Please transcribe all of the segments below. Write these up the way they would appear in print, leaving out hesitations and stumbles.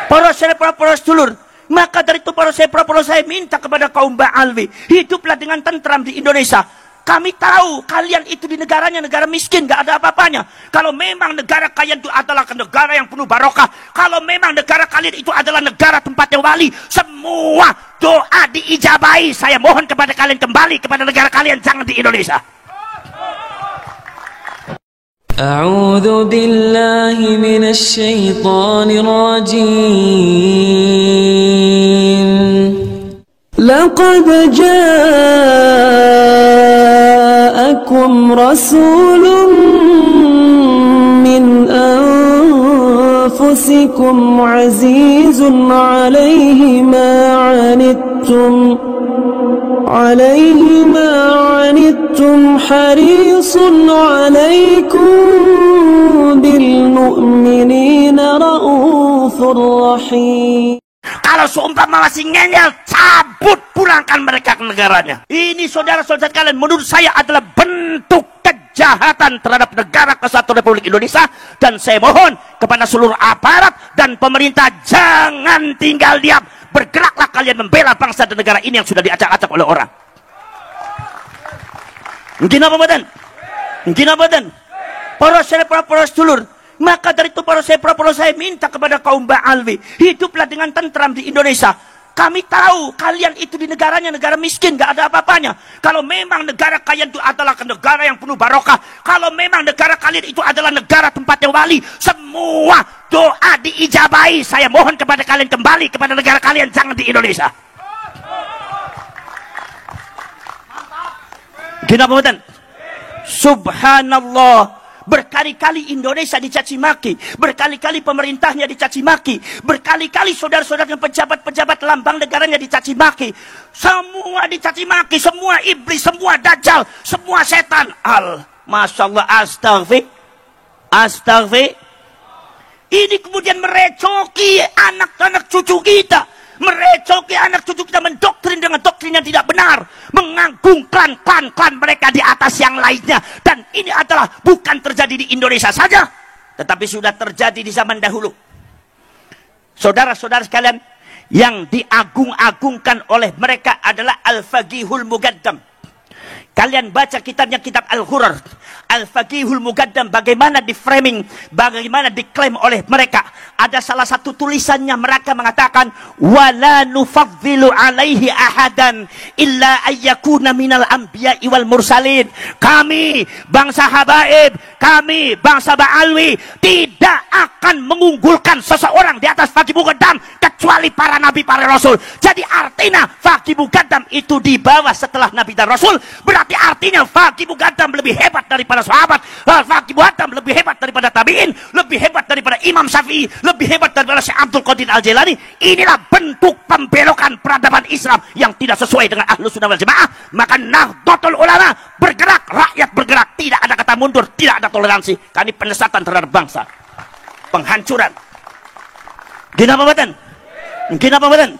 Para syekh, para sedulur, maka dari itu para syekh, saya minta kepada kaum Ba'alwi, hiduplah dengan tentram di Indonesia. Kami tahu kalian itu di negaranya negara miskin, gak ada apa-apanya. Kalau memang negara kalian itu adalah negara yang penuh barokah, kalau memang negara kalian itu adalah negara tempatnya wali, semua doa diijabahi. Saya mohon kepada kalian kembali kepada negara kalian, jangan di Indonesia. أعوذ بالله من الشيطان الرجيم لقد جاءكم رسول من أنفسكم عزيز عليه ما عنتم حريص عليكم بالمؤمنين رؤوف رحيم. Kalau seumpama masih ngeyel, cabut, pulangkan mereka ke negaranya. Ini saudara-saudara kalian, menurut saya adalah bentuk kejahatan terhadap negara Kesatuan Republik Indonesia. Dan saya mohon kepada seluruh aparat dan pemerintah, jangan tinggal diam. Bergeraklah kalian membela bangsa dan negara ini yang sudah diacak-acak oleh orang. Mungkin apa badan? Mungkin apa badan? Para syekh, para sedulur, maka dari itu para syekh, saya minta kepada kaum Ba'alwi, hiduplah dengan tentram di Indonesia. Kami tahu kalian itu di negaranya negara miskin, gak ada apa-apanya. Kalau memang negara kalian itu adalah negara yang penuh barokah, kalau memang negara kalian itu adalah negara tempatnya wali, semua doa diijabahi. Saya mohon kepada kalian kembali kepada negara kalian, jangan di Indonesia. Gina Bapak, subhanallah. Berkali-kali Indonesia dicaci maki, berkali-kali pemerintahnya dicaci maki, berkali-kali saudara-saudara dan pejabat-pejabat lambang negaranya dicaci maki. Semua dicaci maki, semua iblis, semua dajjal, semua setan. Masya Allah, astagfir. Ini kemudian merecoki anak-anak cucu kita, merecoki anak cucu kita, mendoktrin dengan doktrin yang tidak benar, mengagungkan klan-klan mereka di atas yang lainnya. Dan ini adalah bukan terjadi di Indonesia saja, tetapi sudah terjadi di zaman dahulu. Saudara-saudara sekalian, yang diagung-agungkan oleh mereka adalah Al-Faqihul Muqaddam. Kalian baca kitabnya, kitab Al-Ghurar, Al-Faqihul Muqaddam, bagaimana di framing, bagaimana diklaim oleh mereka. Ada salah satu tulisannya, mereka mengatakan, wala nufaddilu alaihi ahadan illa ayyakuna minal anbiya'i wal mursalin. Kami bangsa Habaib, kami bangsa Ba'alwi tidak akan mengunggulkan seseorang di atas Faqih Muqaddam kecuali para nabi, para rasul. Jadi artinya Faqih Muqaddam itu di bawah setelah nabi dan rasul. Berarti artinya Faqih Muqaddam lebih hebat daripada sahabat, Faqih Muqaddam lebih hebat daripada tabi'in, lebih hebat daripada Imam Syafi'i, lebih hebat daripada Syekh Abdul Qadir Al-Jailani. Inilah bentuk pembelokan peradaban Islam yang tidak sesuai dengan Ahlus Sunnah wal Jamaah. Maka Nahdlatul Ulama bergerak, rakyat bergerak, tidak ada kata mundur, tidak ada toleransi. Karena ini penyesatan terhadap bangsa, penghancuran. Gina apa badan? Gina apa badan?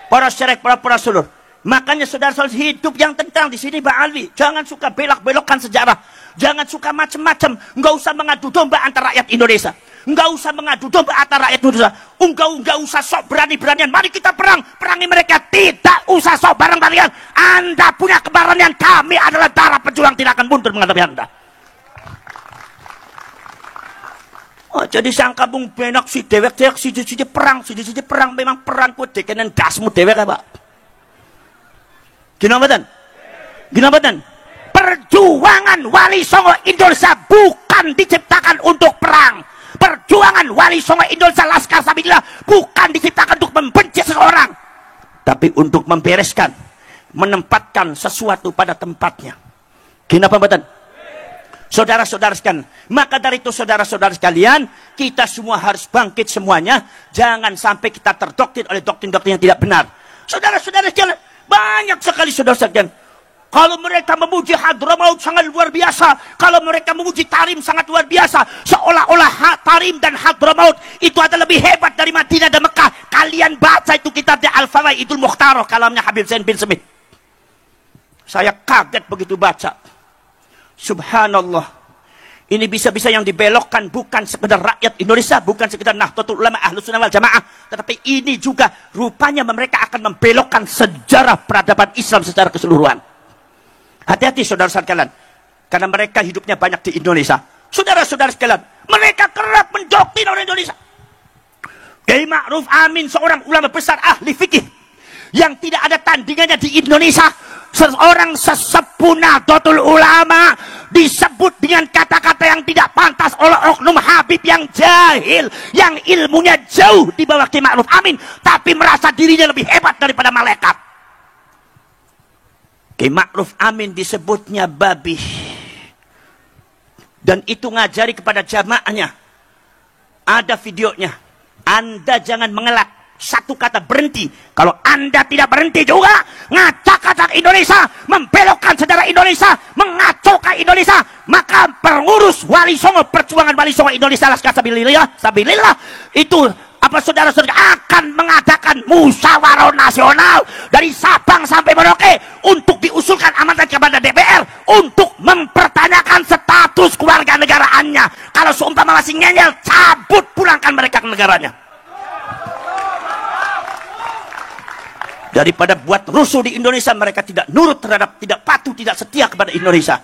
Para syekh, para seluruh. Makanya saudara-saudara, hidup yang tentang di sini Ba'alwi, jangan suka belok-belokkan sejarah, jangan suka macam-macam, enggak usah mengadu domba antara rakyat Indonesia, enggak usah mengadu domba antara rakyat Indonesia, enggak usah sok berani-beranian, mari kita perangi mereka, tidak usah sok bareng-bareng. Anda punya keberanian, kami adalah darah pejuang, tidak akan mundur menghadapi Anda. Oh, jadi sangka bung benak si dewek si perang, memang perang ku dekenen dasmu dewek Pak. Gina badan? Perjuangan Wali Songo Indonesia bukan diciptakan untuk perang. Perjuangan Wali Songo Indonesia Laskar Sabilillah bukan diciptakan untuk membenci seseorang, tapi untuk membereskan, menempatkan sesuatu pada tempatnya. Gina badan? Saudara-saudara sekalian, maka dari itu saudara-saudara sekalian, kita semua harus bangkit semuanya. Jangan sampai kita terdoktrin oleh doktrin-doktrin yang tidak benar. Saudara-saudara sekalian, banyak sekali saudara sekalian, kalau mereka memuji Hadramaut sangat luar biasa, kalau mereka memuji Tarim sangat luar biasa, seolah-olah Tarim dan Hadramaut itu adalah lebih hebat dari Madinah dan Mekah. Kalian baca itu kitabnya Al-Fawaidul Mukhtarah, kalamnya Habib Zain bin Smith. Saya kaget begitu baca. Subhanallah. Ini bisa-bisa yang dibelokkan bukan sekedar rakyat Indonesia, bukan sekedar Nahdlatul Ulama Ahlus Sunnah wal Jamaah, tetapi ini juga rupanya mereka akan membelokkan sejarah peradaban Islam secara keseluruhan. Hati-hati saudara sekalian, karena mereka hidupnya banyak di Indonesia. Saudara-saudara sekalian, mereka kerap mendoktrin orang Indonesia. Kiai Ma'ruf Amin, seorang ulama besar ahli fikih yang tidak ada tandingannya di Indonesia, seorang sesepuh Nahdlatul Ulama, disebut dengan kata-kata yang tidak pantas oleh oknum Habib yang jahil, yang ilmunya jauh di bawah Kiai Ma'ruf Amin, tapi merasa dirinya lebih hebat daripada malaikat. Kiai Ma'ruf Amin disebutnya babi, dan itu ngajari kepada jamaahnya. Ada videonya. Anda jangan mengelak. Satu kata berhenti. Kalau Anda tidak berhenti juga ngacak-ngacak Indonesia, membelokkan sejarah Indonesia, mengacaukan Indonesia, maka pengurus Wali Songo, perjuangan Wali Songo Indonesia Laskar Sabilillah itu saudara-saudara akan mengadakan musyawarah nasional dari Sabang sampai Merauke untuk diusulkan amanat kepada DPR untuk mempertanyakan status keluarga negaraannya. Kalau seumpama masih ngeyel, cabut, pulangkan mereka ke negaranya. Daripada buat rusuh di Indonesia, mereka tidak nurut terhadap, tidak patuh, tidak setia kepada Indonesia.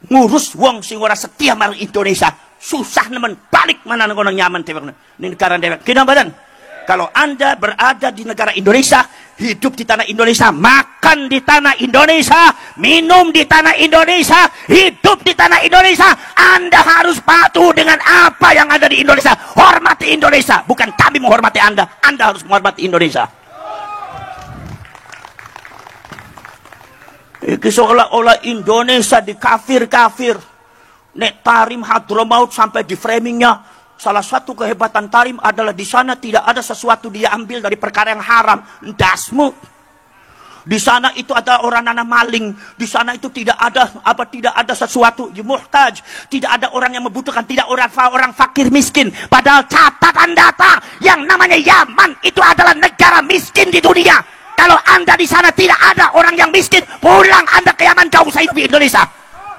Ngurus wong sing ora setia marang Indonesia, susah nemen balik mana ngono nyaman tewek ini negara dewek. Kinambadan. Kalau Anda berada di negara Indonesia, hidup di tanah Indonesia, makan di tanah Indonesia, minum di tanah Indonesia, hidup di tanah Indonesia, Anda harus patuh dengan apa yang ada di Indonesia. Hormati Indonesia, bukan kami menghormati Anda. Anda harus menghormati Indonesia. Iki seolah-olah Indonesia dikafir-kafir. Nek Tarim Hadramaut sampai di framingnya, salah satu kehebatan Tarim adalah di sana tidak ada sesuatu dia ambil dari perkara yang haram. Dasmu. Di sana itu ada orang nanam maling. Di sana itu tidak ada sesuatu muhtaj. Tidak ada orang yang membutuhkan, tidak orang fakir miskin. Padahal catatan data yang namanya Yaman itu adalah negara miskin di dunia. Kalau Anda di sana tidak ada orang yang miskin, pulang Anda ke Yaman, jauh saya di Indonesia.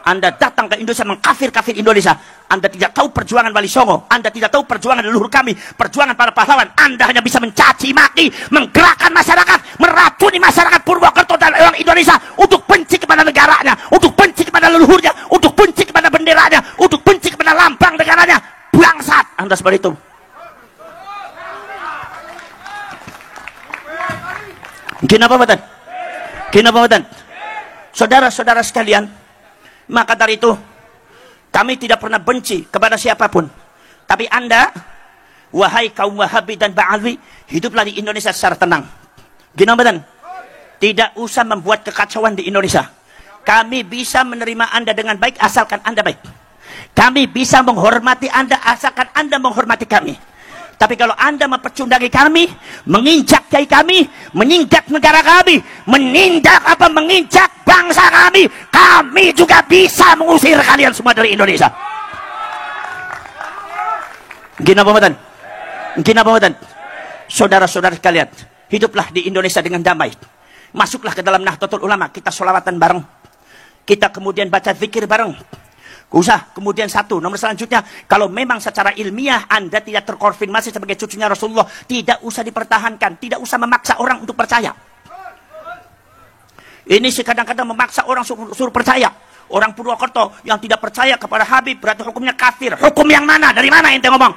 Anda datang ke Indonesia mengkafir-kafir Indonesia. Anda tidak tahu perjuangan Wali Songo. Anda tidak tahu perjuangan leluhur kami, perjuangan para pahlawan. Anda hanya bisa mencaci maki, menggerakkan masyarakat, meracuni masyarakat Purwokerto dan orang Indonesia untuk benci kepada negaranya, untuk benci kepada leluhurnya, untuk benci kepada benderanya, untuk benci kepada lambang negaranya. Bangsat Anda seperti itu. Kenapa badan? Kenapa badan? Saudara-saudara sekalian, maka dari itu kami tidak pernah benci kepada siapapun. Tapi Anda, wahai kaum Wahabi dan Ba'alwi, hiduplah di Indonesia secara tenang. Kenapa badan? Tidak usah membuat kekacauan di Indonesia. Kami bisa menerima Anda dengan baik asalkan Anda baik. Kami bisa menghormati Anda asalkan Anda menghormati kami. Tapi kalau Anda mempercundangi kami, menginjak kiai kami, menginjak negara kami, menginjak bangsa kami, kami juga bisa mengusir kalian semua dari Indonesia. Gina pematan, saudara-saudara sekalian, hiduplah di Indonesia dengan damai. Masuklah ke dalam Nahdlatul Ulama, kita sholawatan bareng, kita kemudian baca zikir bareng. Usah. Kemudian nomor selanjutnya, kalau memang secara ilmiah Anda tidak terkonfirmasi sebagai cucunya Rasulullah, tidak usah dipertahankan, tidak usah memaksa orang untuk percaya. Ini sih kadang-kadang memaksa orang suruh percaya. Orang Purwokerto yang tidak percaya kepada Habib berarti hukumnya kafir. Hukum yang mana? Dari mana ente ngomong?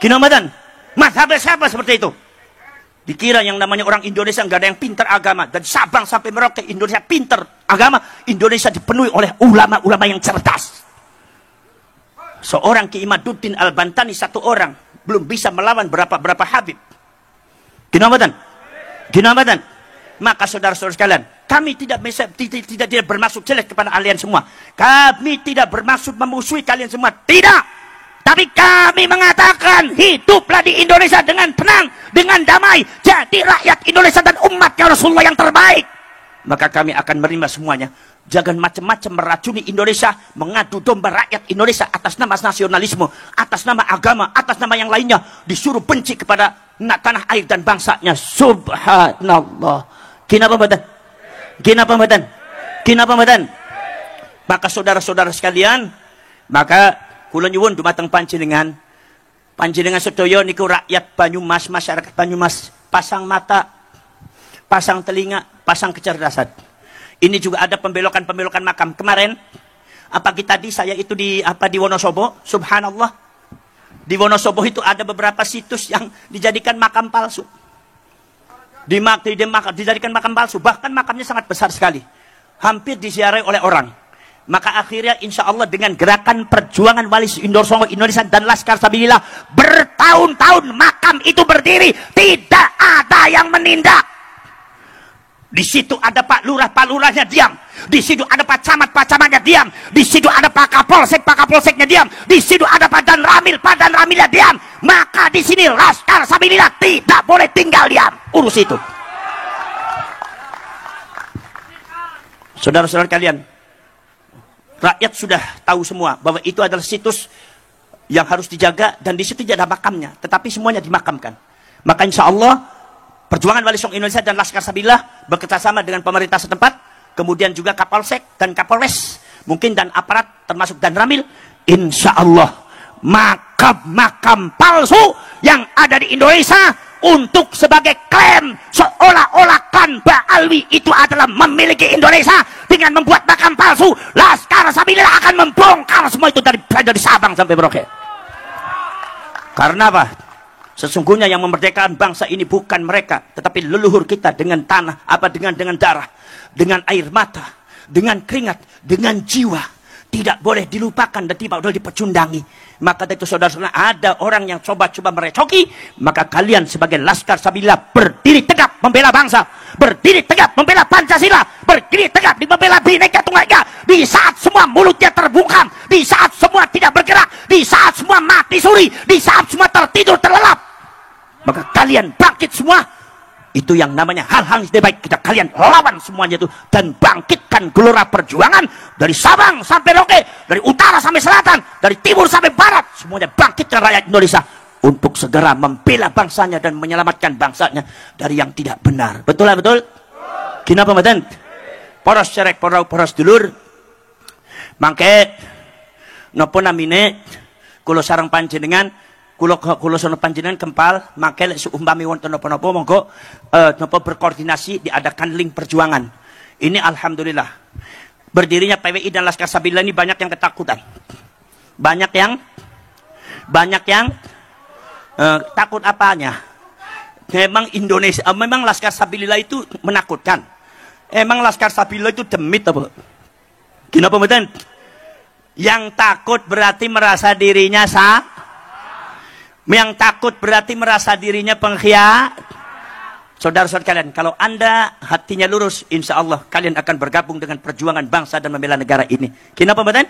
Kinamadan, mazhab siapa seperti itu? Dikira yang namanya orang Indonesia nggak ada yang pintar agama. Dan Sabang sampai Merauke Indonesia pintar agama. Indonesia dipenuhi oleh ulama-ulama yang cerdas. Seorang Ki Imaduddin Al-Bantani, satu orang belum bisa melawan berapa Habib. Kinamadan. Maka saudara-saudara sekalian, kami tidak bermaksud jelek kepada kalian semua. Kami tidak bermaksud memusuhi kalian semua. Tidak. Tapi kami mengatakan, hiduplah di Indonesia dengan tenang, dengan damai. Jadi rakyat Indonesia dan umatnya Rasulullah yang terbaik. Maka kami akan menerima semuanya. Jangan macam-macam meracuni Indonesia, mengadu domba rakyat Indonesia atas nama nasionalisme, atas nama agama, atas nama yang lainnya. Disuruh benci kepada tanah air dan bangsanya. Subhanallah. Kenapa badan? Maka saudara-saudara sekalian, maka kula nyuwun dumateng panjenengan sedaya niku rakyat Banyumas, masyarakat Banyumas, pasang mata, pasang telinga, pasang kecerdasan. Ini juga ada pembelokan-pembelokan makam. Kemarin pagi tadi saya itu di Wonosobo, subhanallah. Di Wonosobo itu ada beberapa situs yang dijadikan makam palsu. Dijadikan makam palsu, bahkan makamnya sangat besar sekali. Hampir diziarahi oleh orang. Maka akhirnya insya Allah dengan gerakan perjuangan Wali Songo Indonesia dan Laskar Sabilillah, bertahun-tahun makam itu berdiri, tidak ada yang menindak. Di situ ada Pak Lurahnya diam. Di situ ada Pak Camatnya diam. Di situ ada Pak Kapolseknya diam. Di situ ada Pak Danramilnya diam. Maka di sini Laskar Sabilillah tidak boleh tinggal diam. Urus itu. Saudara-saudara kalian, rakyat sudah tahu semua bahwa itu adalah situs yang harus dijaga dan di situ tidak ada makamnya, tetapi semuanya dimakamkan. Maka insya Allah perjuangan Wali Songo Indonesia dan Laskar Sabilillah bekerjasama dengan pemerintah setempat, kemudian juga Kapolsek dan Kapolres, mungkin dan aparat termasuk Danramil, insya Allah makam palsu yang ada di Indonesia untuk sebagai klaim seolah-olah kan Mbak Alwi itu adalah memiliki Indonesia dengan membuat makam palsu, Laskar Sabilillah akan membongkar semua itu dari Sabang sampai Merauke. Karena apa? Sesungguhnya yang memerdekakan bangsa ini bukan mereka, tetapi leluhur kita dengan tanah, dengan darah, dengan air mata, dengan keringat, dengan jiwa. Tidak boleh dilupakan dan tidak boleh dipecundangi. Maka dari itu saudara-saudara, ada orang yang coba-coba merecoki, maka kalian sebagai Laskar Sabilillah berdiri tegap membela bangsa, berdiri tegap membela Pancasila, berdiri tegap membela Bhinneka Tunggal Ika. Di saat semua mulutnya terbungkam, di saat semua tidak bergerak, di saat semua mati suri, di saat semua tertidur terlelap, maka kalian bangkit semua. Itu yang namanya hal-hal yang baik. Kita kalian lawan semuanya itu dan bangkitkan gelora perjuangan dari Sabang sampai Merauke, dari utara sampai selatan, dari timur sampai barat. Semuanya bangkitkan rakyat Indonesia untuk segera membela bangsanya dan menyelamatkan bangsanya dari yang tidak benar. Betul lah, betul? Kenapa mboten? Poros cerek, poros dulur. Mangke napa namine kula sareng panjenengan, Kulo sono panjenengan kempal, maka seumpami wonten napa-napa monggo napa berkoordinasi diadakan link perjuangan. Ini alhamdulillah. Berdirinya PWI dan Laskar Sabilillah ini banyak yang ketakutan. Banyak yang takut apanya? Memang Indonesia, memang Laskar Sabilillah itu menakutkan. Emang Laskar Sabilillah itu demit apa? Kenapa mboten? Yang takut berarti merasa dirinya yang takut berarti merasa dirinya pengkhianat. Saudara-saudara kalian, kalau Anda hatinya lurus, insya Allah kalian akan bergabung dengan perjuangan bangsa dan membela negara ini. Kenapa mboten?